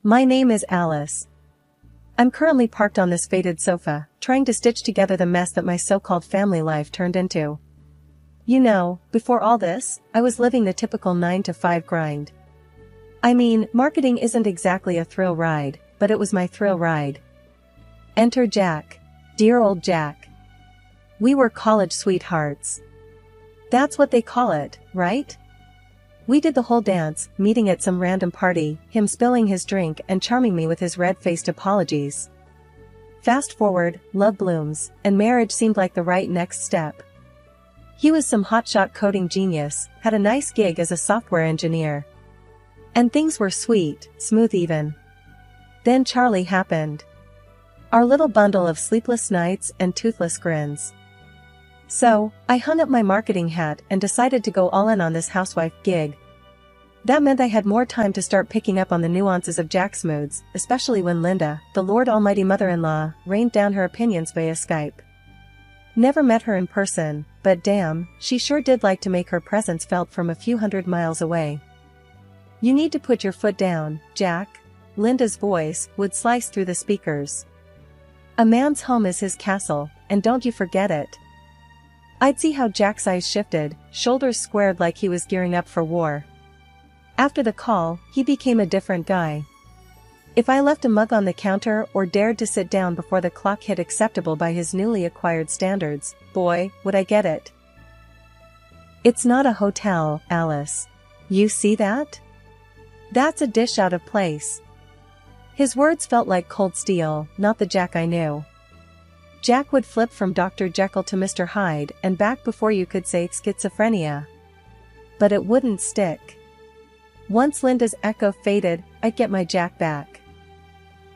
My name is Alice. I'm currently parked on this faded sofa, trying to stitch together the mess that my so-called family life turned into. You know, before all this, I was living the typical 9-to-5 grind. I mean, marketing isn't exactly a thrill ride, but it was my thrill ride. Enter Jack. Dear old Jack. We were college sweethearts. That's what they call it, right? We did the whole dance, meeting at some random party, him spilling his drink and charming me with his red-faced apologies. Fast forward, love blooms, and marriage seemed like the right next step. He was some hotshot coding genius, had a nice gig as a software engineer. And things were sweet, smooth even. Then Charlie happened. Our little bundle of sleepless nights and toothless grins. So, I hung up my marketing hat and decided to go all in on this housewife gig. That meant I had more time to start picking up on the nuances of Jack's moods, especially when Linda, the Lord Almighty mother-in-law, rained down her opinions via Skype. Never met her in person, but damn, she sure did like to make her presence felt from a few hundred miles away. You need to put your foot down, Jack. Linda's voice would slice through the speakers. A man's home is his castle, and don't you forget it. I'd see how Jack's eyes shifted, shoulders squared like he was gearing up for war. After the call, he became a different guy. If I left a mug on the counter or dared to sit down before the clock hit acceptable by his newly acquired standards, boy, would I get it. It's not a hotel, Alice. You see that? That's a dish out of place. His words felt like cold steel, not the Jack I knew. Jack would flip from Dr. Jekyll to Mr. Hyde and back before you could say schizophrenia. But it wouldn't stick. Once Linda's echo faded, I'd get my Jack back.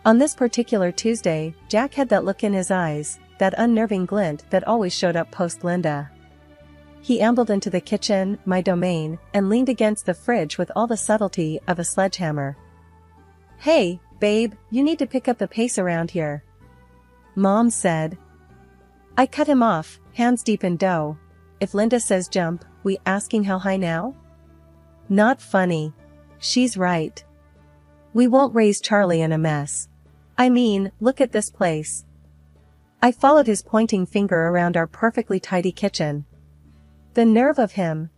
On this particular Tuesday, Jack had that look in his eyes, that unnerving glint that always showed up post-Linda. He ambled into the kitchen, my domain, and leaned against the fridge with all the subtlety of a sledgehammer. Hey, babe, you need to pick up the pace around here. Mom said. I cut him off, hands deep in dough. If Linda says jump, we asking how high now? Not funny. She's right. We won't raise Charlie in a mess. I mean, look at this place. I followed his pointing finger around our perfectly tidy kitchen. The nerve of him.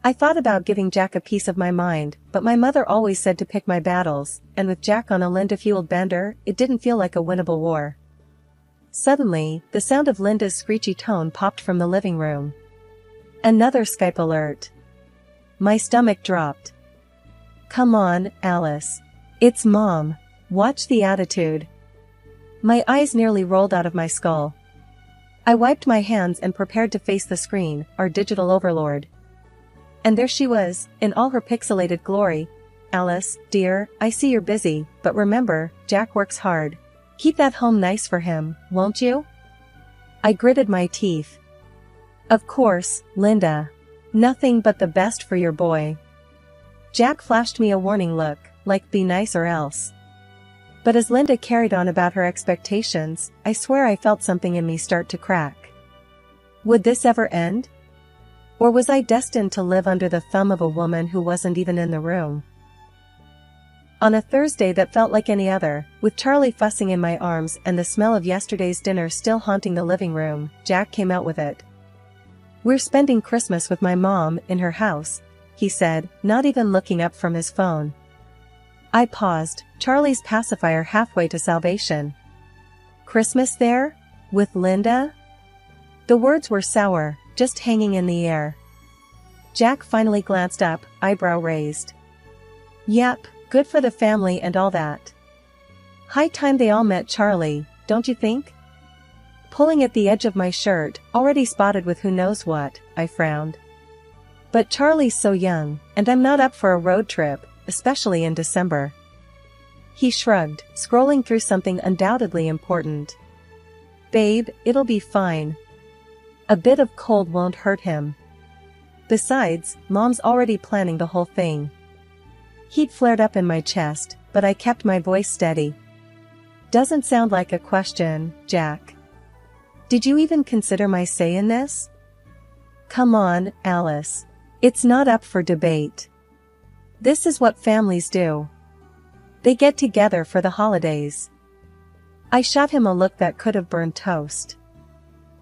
I thought about giving Jack a piece of my mind, but my mother always said to pick my battles, and with Jack on a Linda-fueled bender, it didn't feel like a winnable war. Suddenly, the sound of Linda's screechy tone popped from the living room. Another Skype alert. My stomach dropped. Come on, Alice. It's Mom. Watch the attitude. My eyes nearly rolled out of my skull. I wiped my hands and prepared to face the screen, our digital overlord. And there she was, in all her pixelated glory. Alice, dear, I see you're busy, but remember, Jack works hard. Keep that home nice for him, won't you? I gritted my teeth. Of course, Linda. Nothing but the best for your boy. Jack flashed me a warning look, like be nice or else. But as Linda carried on about her expectations, I swear I felt something in me start to crack. Would this ever end? Or was I destined to live under the thumb of a woman who wasn't even in the room? On a Thursday that felt like any other, with Charlie fussing in my arms and the smell of yesterday's dinner still haunting the living room, Jack came out with it. We're spending Christmas with my mom in her house, he said, not even looking up from his phone. I paused, Charlie's pacifier halfway to salvation. Christmas there? With Linda? The words were sour, just hanging in the air. Jack finally glanced up, eyebrow raised. Yep, good for the family and all that. High time they all met Charlie, don't you think? Pulling at the edge of my shirt, already spotted with who knows what, I frowned. But Charlie's so young, and I'm not up for a road trip, especially in December. He shrugged, scrolling through something undoubtedly important. Babe, it'll be fine. A bit of cold won't hurt him. Besides, Mom's already planning the whole thing. Heat flared up in my chest, but I kept my voice steady. Doesn't sound like a question, Jack. Did you even consider my say in this? Come on, Alice. It's not up for debate. This is what families do. They get together for the holidays. I shot him a look that could have burned toast.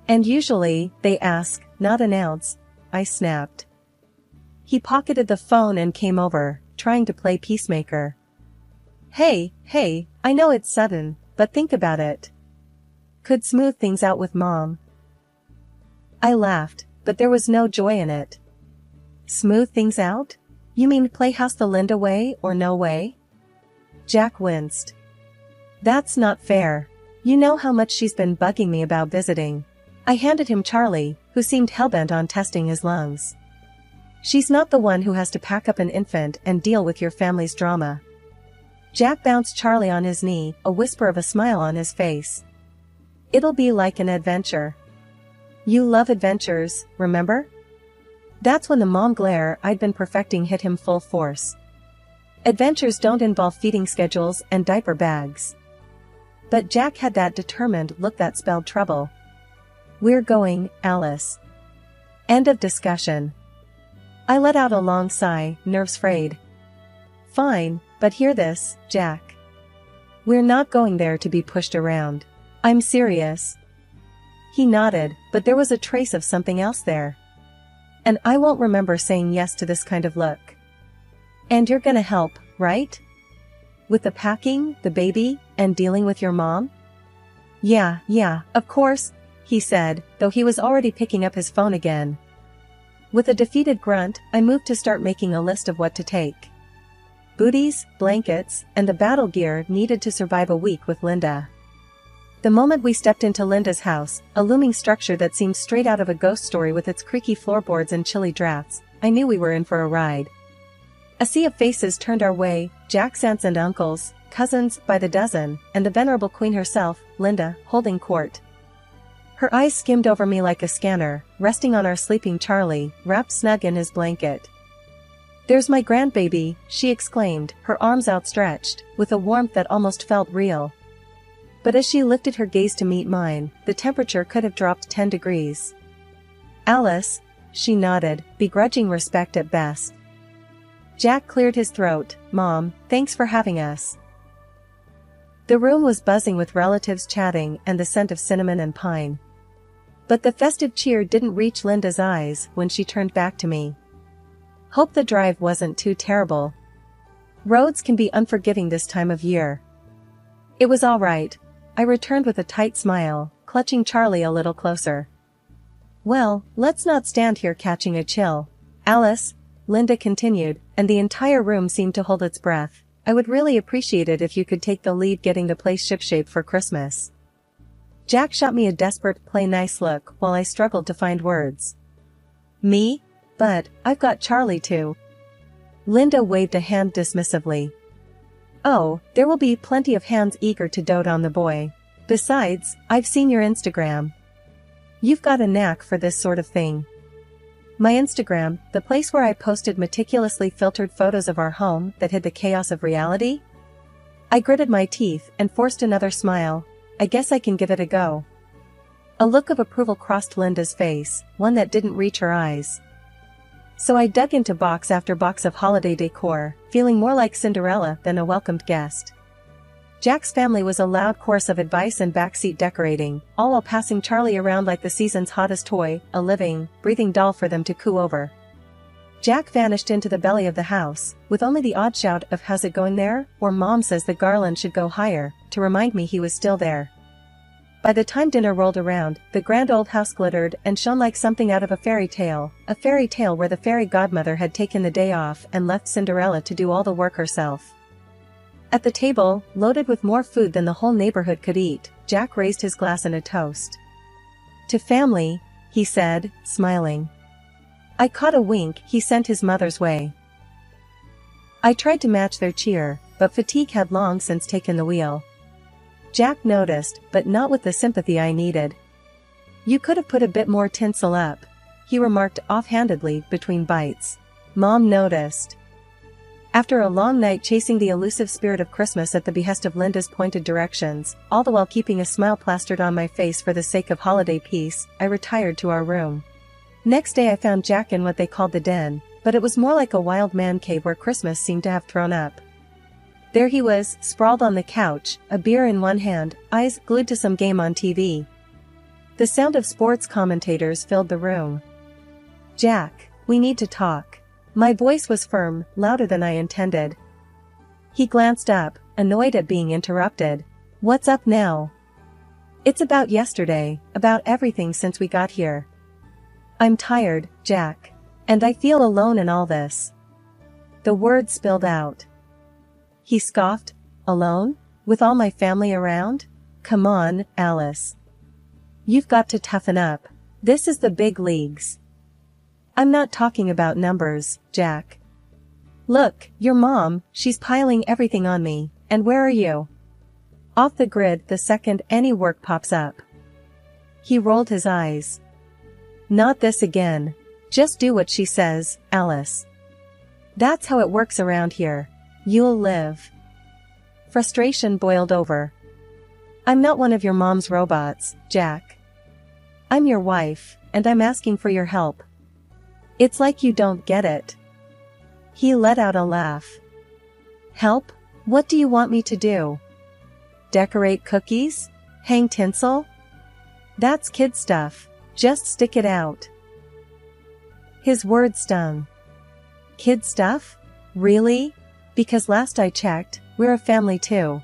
And usually, they ask, not announce, I snapped. He pocketed the phone and came over, trying to play peacemaker. Hey, I know it's sudden, but think about it. Could smooth things out with Mom. I laughed, but there was no joy in it. Smooth things out? You mean play house the Linda way or no way? Jack winced. That's not fair. You know how much she's been bugging me about visiting. I handed him Charlie, who seemed hellbent on testing his lungs. She's not the one who has to pack up an infant and deal with your family's drama. Jack bounced Charlie on his knee, a whisper of a smile on his face. It'll be like an adventure. You love adventures, remember? That's when the mom glare I'd been perfecting hit him full force. Adventures don't involve feeding schedules and diaper bags. But Jack had that determined look that spelled trouble. We're going, Alice. End of discussion. I let out a long sigh, nerves frayed. Fine, but hear this, Jack. We're not going there to be pushed around. I'm serious. He nodded, but there was a trace of something else there. And I won't remember saying yes to this kind of look. And you're gonna help, right? With the packing, the baby, and dealing with your mom? Yeah, of course, he said, though he was already picking up his phone again. With a defeated grunt, I moved to start making a list of what to take. Booties, blankets, and the battle gear needed to survive a week with Linda. The moment we stepped into Linda's house, a looming structure that seemed straight out of a ghost story with its creaky floorboards and chilly drafts, I knew we were in for a ride. A sea of faces turned our way, Jack's aunts and uncles, cousins by the dozen, and the venerable queen herself, Linda, holding court. Her eyes skimmed over me like a scanner, resting on our sleeping Charlie, wrapped snug in his blanket. There's my grandbaby, she exclaimed, her arms outstretched, with a warmth that almost felt real. But as she lifted her gaze to meet mine, the temperature could have dropped 10 degrees. Alice, she nodded, begrudging respect at best. Jack cleared his throat. Mom, thanks for having us. The room was buzzing with relatives chatting and the scent of cinnamon and pine. But the festive cheer didn't reach Linda's eyes when she turned back to me. Hope the drive wasn't too terrible. Roads can be unforgiving this time of year. It was all right, I returned with a tight smile, clutching Charlie a little closer. Well, let's not stand here catching a chill. Alice, Linda continued, and the entire room seemed to hold its breath. I would really appreciate it if you could take the lead getting the place shipshape for Christmas. Jack shot me a desperate play nice look while I struggled to find words. Me? But, I've got Charlie too. Linda waved a hand dismissively. Oh, there will be plenty of hands eager to dote on the boy. Besides, I've seen your Instagram. You've got a knack for this sort of thing. My Instagram, the place where I posted meticulously filtered photos of our home that hid the chaos of reality? I gritted my teeth and forced another smile. I guess I can give it a go. A look of approval crossed Linda's face, one that didn't reach her eyes. So I dug into box after box of holiday decor, feeling more like Cinderella than a welcomed guest. Jack's family was a loud chorus of advice and backseat decorating, all while passing Charlie around like the season's hottest toy, a living, breathing doll for them to coo over. Jack vanished into the belly of the house, with only the odd shout of "How's it going there?" or "Mom says the garland should go higher," to remind me he was still there. By the time dinner rolled around, the grand old house glittered and shone like something out of a fairy tale where the fairy godmother had taken the day off and left Cinderella to do all the work herself. At the table, loaded with more food than the whole neighborhood could eat, Jack raised his glass in a toast. To family, he said, smiling. I caught a wink he sent his mother's way. I tried to match their cheer, but fatigue had long since taken the wheel. Jack noticed, but not with the sympathy I needed. You could have put a bit more tinsel up, he remarked offhandedly between bites. Mom noticed. After a long night chasing the elusive spirit of Christmas at the behest of Linda's pointed directions, all the while keeping a smile plastered on my face for the sake of holiday peace, I retired to our room. Next day I found Jack in what they called the den, but it was more like a wild man cave where Christmas seemed to have thrown up. There he was, sprawled on the couch, a beer in one hand, eyes glued to some game on TV. The sound of sports commentators filled the room. "Jack, we need to talk." My voice was firm, louder than I intended. He glanced up, annoyed at being interrupted. "What's up now?" "It's about yesterday, about everything since we got here. I'm tired, Jack. And I feel alone in all this." The words spilled out. He scoffed. "Alone? With all my family around? Come on, Alice. You've got to toughen up. This is the big leagues." "I'm not talking about numbers, Jack. Look, your mom, she's piling everything on me, and where are you? Off the grid the second any work pops up." He rolled his eyes. "Not this again. Just do what she says, Alice. That's how it works around here. You'll live." Frustration boiled over. "I'm not one of your mom's robots, Jack. I'm your wife, and I'm asking for your help. It's like you don't get it." He let out a laugh. "Help? What do you want me to do? Decorate cookies? Hang tinsel? That's kid stuff. Just stick it out." His words stung. "Kid stuff? Really? Because last I checked, we're a family too.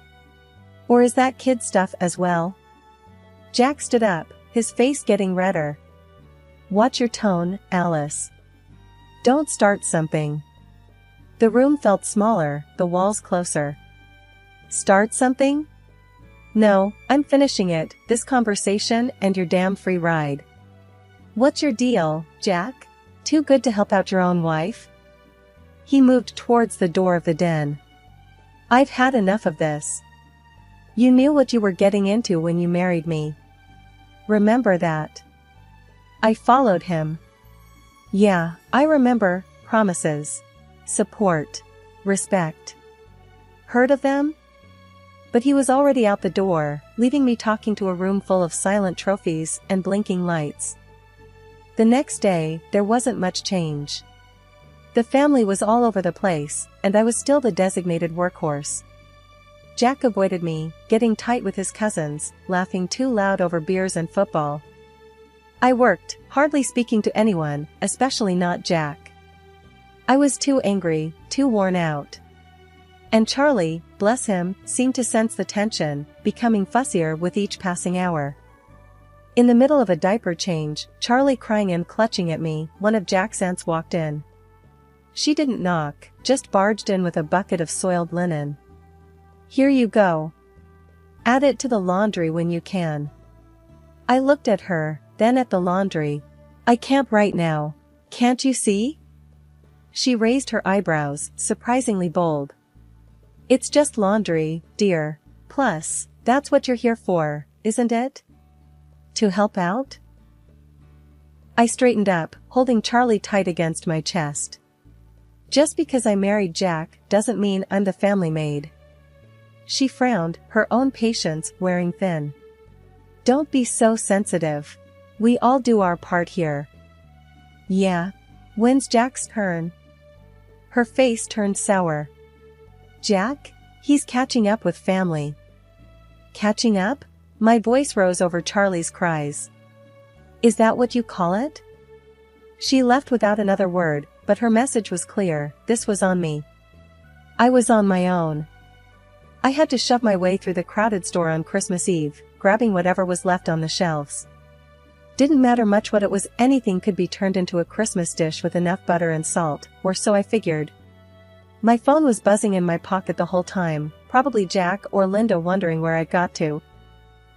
Or is that kid stuff as well?" Jack stood up, his face getting redder. "Watch your tone, Alice. Don't start something." The room felt smaller, the walls closer. "Start something? No, I'm finishing it, this conversation and your damn free ride. What's your deal, Jack? Too good to help out your own wife?" He moved towards the door of the den. "I've had enough of this. You knew what you were getting into when you married me. Remember that?" I followed him. "Yeah, I remember. Promises. Support. Respect. Heard of them?" But he was already out the door, leaving me talking to a room full of silent trophies and blinking lights. The next day, there wasn't much change. The family was all over the place, and I was still the designated workhorse. Jack avoided me, getting tight with his cousins, laughing too loud over beers and football. I worked, hardly speaking to anyone, especially not Jack. I was too angry, too worn out. And Charlie, bless him, seemed to sense the tension, becoming fussier with each passing hour. In the middle of a diaper change, Charlie crying and clutching at me, one of Jack's aunts walked in. She didn't knock, just barged in with a bucket of soiled linen. "Here you go. Add it to the laundry when you can." I looked at her, then at the laundry. "I can't right now. Can't you see?" She raised her eyebrows, surprisingly bold. "It's just laundry, dear. Plus, that's what you're here for, isn't it? To help out?" I straightened up, holding Charlie tight against my chest. "Just because I married Jack doesn't mean I'm the family maid." She frowned, her own patience wearing thin. "Don't be so sensitive. We all do our part here." "Yeah? When's Jack's turn?" Her face turned sour. "Jack? He's catching up with family." "Catching up?" My voice rose over Charlie's cries. "Is that what you call it?" She left without another word, but her message was clear, this was on me. I was on my own. I had to shove my way through the crowded store on Christmas Eve, grabbing whatever was left on the shelves. Didn't matter much what it was, anything could be turned into a Christmas dish with enough butter and salt, or so I figured. My phone was buzzing in my pocket the whole time, probably Jack or Linda wondering where I'd got to.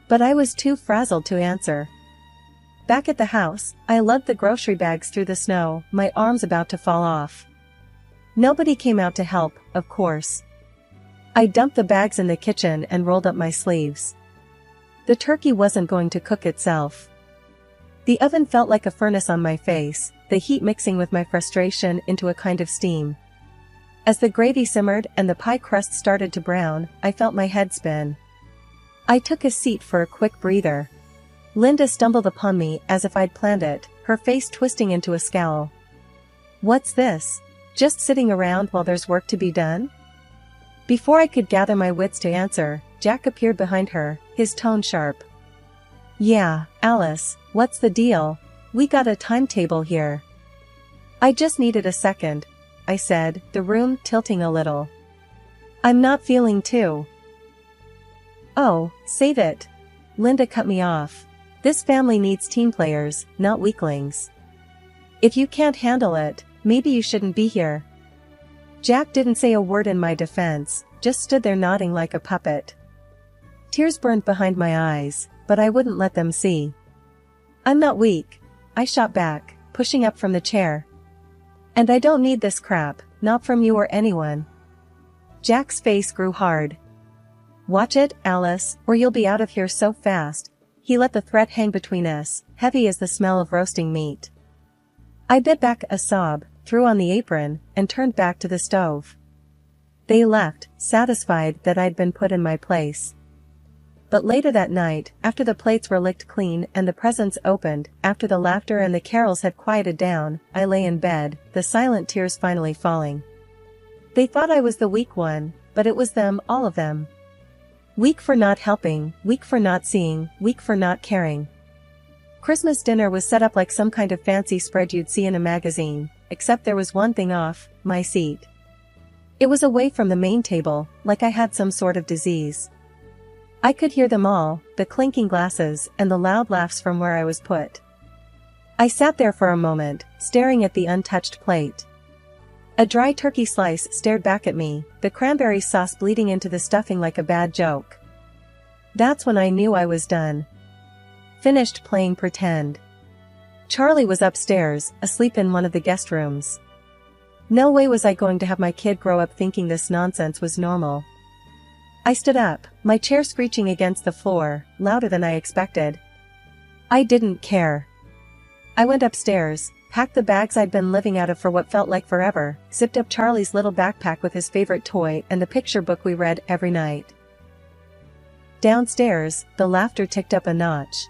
But I was too frazzled to answer. Back at the house, I lugged the grocery bags through the snow, my arms about to fall off. Nobody came out to help, of course. I dumped the bags in the kitchen and rolled up my sleeves. The turkey wasn't going to cook itself. The oven felt like a furnace on my face, the heat mixing with my frustration into a kind of steam. As the gravy simmered and the pie crust started to brown, I felt my head spin. I took a seat for a quick breather. Linda stumbled upon me as if I'd planned it, her face twisting into a scowl. "What's this? Just sitting around while there's work to be done?" Before I could gather my wits to answer, Jack appeared behind her, his tone sharp. "Yeah, Alice, what's the deal? We got a timetable here." "I just needed a second," I said, the room tilting a little. "I'm not feeling too." "Oh, save it." Linda cut me off. "This family needs team players, not weaklings. If you can't handle it, maybe you shouldn't be here." Jack didn't say a word in my defense, just stood there nodding like a puppet. Tears burned behind my eyes, but I wouldn't let them see. "I'm not weak," I shot back, pushing up from the chair. "And I don't need this crap, not from you or anyone." Jack's face grew hard. "Watch it, Alice, or you'll be out of here so fast." He let the threat hang between us, heavy as the smell of roasting meat. I bit back a sob, threw on the apron, and turned back to the stove. They left, satisfied that I'd been put in my place. But later that night, after the plates were licked clean and the presents opened, after the laughter and the carols had quieted down, I lay in bed, the silent tears finally falling. They thought I was the weak one, but it was them, all of them. Weak for not helping, weak for not seeing, weak for not caring. Christmas dinner was set up like some kind of fancy spread you'd see in a magazine, except there was one thing off: my seat. It was away from the main table, like I had some sort of disease. I could hear them all, the clinking glasses and the loud laughs from where I was put. I sat there for a moment, staring at the untouched plate. A dry turkey slice stared back at me, the cranberry sauce bleeding into the stuffing like a bad joke. That's when I knew I was done. Finished playing pretend. Charlie was upstairs, asleep in one of the guest rooms. No way was I going to have my kid grow up thinking this nonsense was normal. I stood up, my chair screeching against the floor, louder than I expected. I didn't care. I went upstairs, packed the bags I'd been living out of for what felt like forever, zipped up Charlie's little backpack with his favorite toy and the picture book we read every night. Downstairs, the laughter ticked up a notch.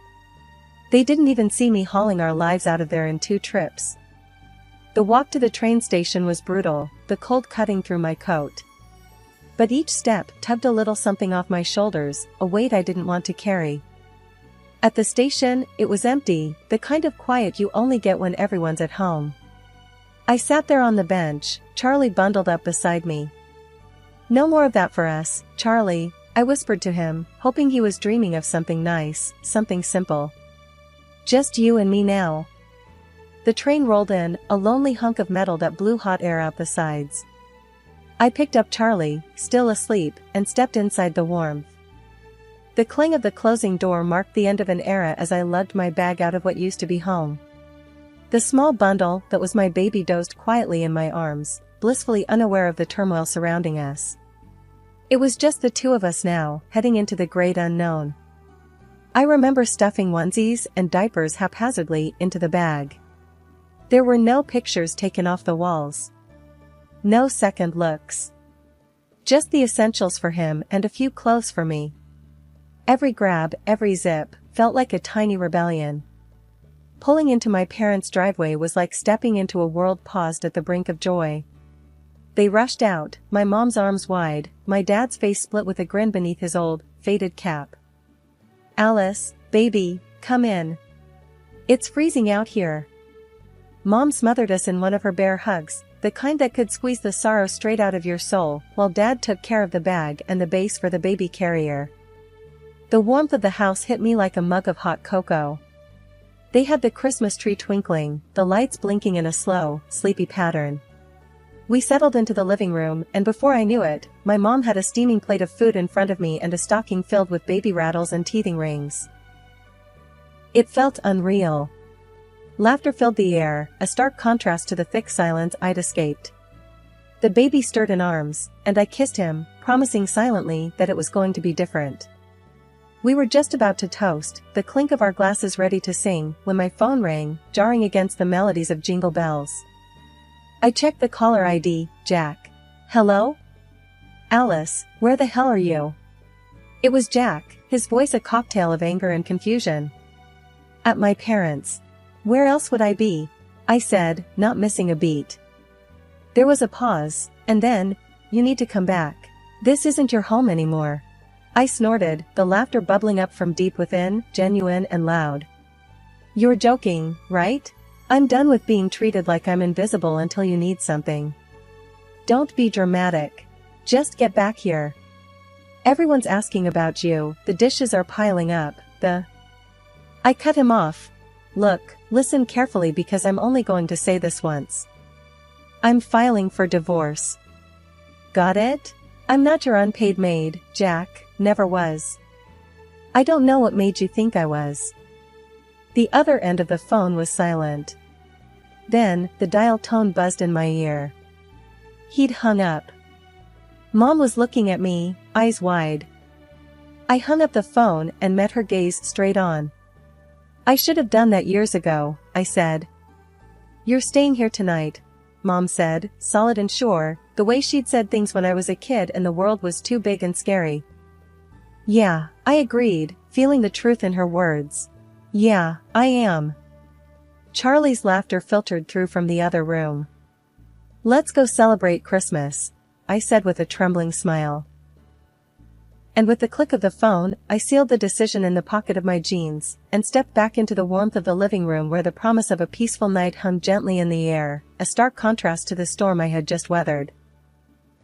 They didn't even see me hauling our lives out of there in 2 trips. The walk to the train station was brutal, the cold cutting through my coat. But each step tugged a little something off my shoulders, a weight I didn't want to carry. At the station, it was empty, the kind of quiet you only get when everyone's at home. I sat there on the bench, Charlie bundled up beside me. "No more of that for us, Charlie," I whispered to him, hoping he was dreaming of something nice, something simple. "Just you and me now." The train rolled in, a lonely hunk of metal that blew hot air out the sides. I picked up Charlie, still asleep, and stepped inside the warmth. The clang of the closing door marked the end of an era as I lugged my bag out of what used to be home. The small bundle that was my baby dozed quietly in my arms, blissfully unaware of the turmoil surrounding us. It was just the 2 of us now, heading into the great unknown. I remember stuffing onesies and diapers haphazardly into the bag. There were no pictures taken off the walls. No second looks. Just the essentials for him and a few clothes for me. Every grab, every zip, felt like a tiny rebellion. Pulling into my parents' driveway was like stepping into a world paused at the brink of joy. They rushed out, my mom's arms wide, my dad's face split with a grin beneath his old, faded cap. "Alice, baby, come in. It's freezing out here." Mom smothered us in one of her bear hugs, the kind that could squeeze the sorrow straight out of your soul, while Dad took care of the bag and the base for the baby carrier. The warmth of the house hit me like a mug of hot cocoa. They had the Christmas tree twinkling, the lights blinking in a slow, sleepy pattern. We settled into the living room, and before I knew it, my mom had a steaming plate of food in front of me and a stocking filled with baby rattles and teething rings. It felt unreal. Laughter filled the air, a stark contrast to the thick silence I'd escaped. The baby stirred in arms, and I kissed him, promising silently that it was going to be different. We were just about to toast, the clink of our glasses ready to sing, when my phone rang, jarring against the melodies of Jingle Bells. I checked the caller ID, Jack. "Hello? Alice, where the hell are you?" It was Jack, his voice a cocktail of anger and confusion. "At my parents'. Where else would I be?" I said, not missing a beat. There was a pause, and then, "You need to come back." This isn't your home anymore. I snorted, the laughter bubbling up from deep within, genuine and loud. You're joking, right? I'm done with being treated like I'm invisible until you need something. Don't be dramatic. Just get back here. Everyone's asking about you, the dishes are piling up, I cut him off. Look, listen carefully because I'm only going to say this once. I'm filing for divorce. Got it? I'm not your unpaid maid, Jack, never was. I don't know what made you think I was. The other end of the phone was silent. Then, the dial tone buzzed in my ear. He'd hung up. Mom was looking at me, eyes wide. I hung up the phone and met her gaze straight on. I should have done that years ago, I said. You're staying here tonight, Mom said, solid and sure, the way she'd said things when I was a kid and the world was too big and scary. Yeah, I agreed, feeling the truth in her words. Yeah, I am. Charlie's laughter filtered through from the other room. Let's go celebrate Christmas, I said with a trembling smile. And with the click of the phone, I sealed the decision in the pocket of my jeans, and stepped back into the warmth of the living room where the promise of a peaceful night hung gently in the air, a stark contrast to the storm I had just weathered.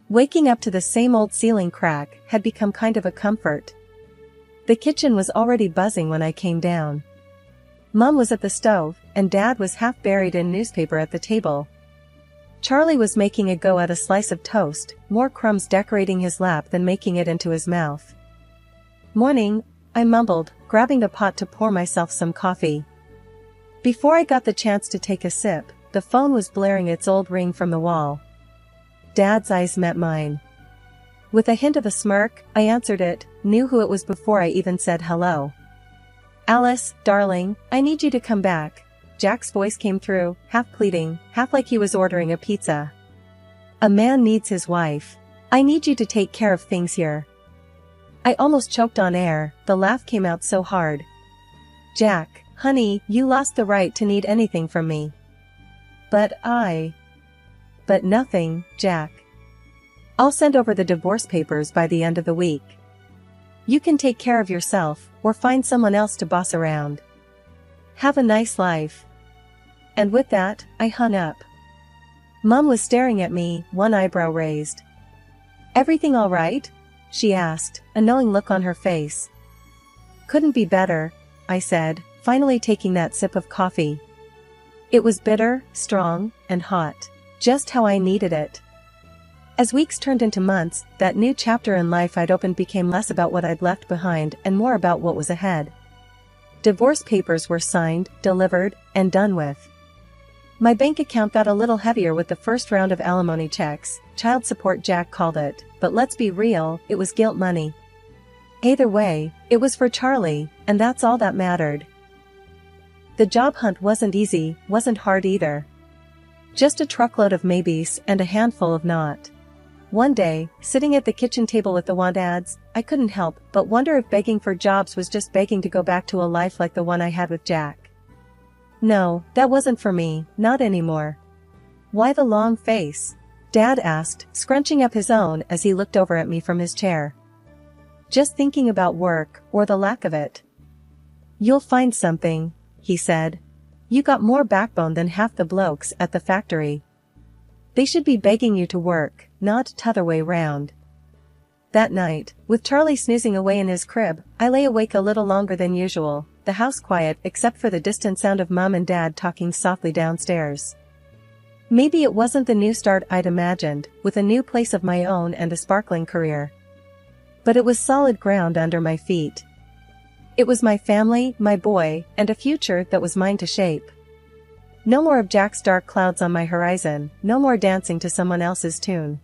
Waking up to the same old ceiling crack had become kind of a comfort. The kitchen was already buzzing when I came down. Mom was at the stove, and Dad was half buried in newspaper at the table. Charlie was making a go at a slice of toast, more crumbs decorating his lap than making it into his mouth. Morning, I mumbled, grabbing the pot to pour myself some coffee. Before I got the chance to take a sip, the phone was blaring its old ring from the wall. Dad's eyes met mine. With a hint of a smirk, I answered it, knew who it was before I even said hello. Alice, darling, I need you to come back. Jack's voice came through, half pleading, half like he was ordering a pizza. A man needs his wife. I need you to take care of things here. I almost choked on air, the laugh came out so hard. Jack, honey, you lost the right to need anything from me. But nothing, Jack. I'll send over the divorce papers by the end of the week. You can take care of yourself, or find someone else to boss around. Have a nice life. And with that, I hung up. Mom was staring at me, one eyebrow raised. Everything all right? She asked, a knowing look on her face. Couldn't be better, I said, finally taking that sip of coffee. It was bitter, strong, and hot, just how I needed it. As weeks turned into months, that new chapter in life I'd opened became less about what I'd left behind and more about what was ahead. Divorce papers were signed, delivered, and done with. My bank account got a little heavier with the first round of alimony checks, child support Jack called it, but let's be real, it was guilt money. Either way, it was for Charlie, and that's all that mattered. The job hunt wasn't easy, wasn't hard either. Just a truckload of maybes and a handful of not. One day, sitting at the kitchen table with the want ads, I couldn't help but wonder if begging for jobs was just begging to go back to a life like the one I had with Jack. No, that wasn't for me, not anymore. Why the long face? Dad asked, scrunching up his own as he looked over at me from his chair. Just thinking about work, or the lack of it. You'll find something, he said. You got more backbone than half the blokes at the factory. They should be begging you to work, not t'other way round. That night, with Charlie snoozing away in his crib, I lay awake a little longer than usual, the house quiet except for the distant sound of Mom and Dad talking softly downstairs. Maybe it wasn't the new start I'd imagined, with a new place of my own and a sparkling career. But it was solid ground under my feet. It was my family, my boy, and a future that was mine to shape. No more of Jack's dark clouds on my horizon, no more dancing to someone else's tune.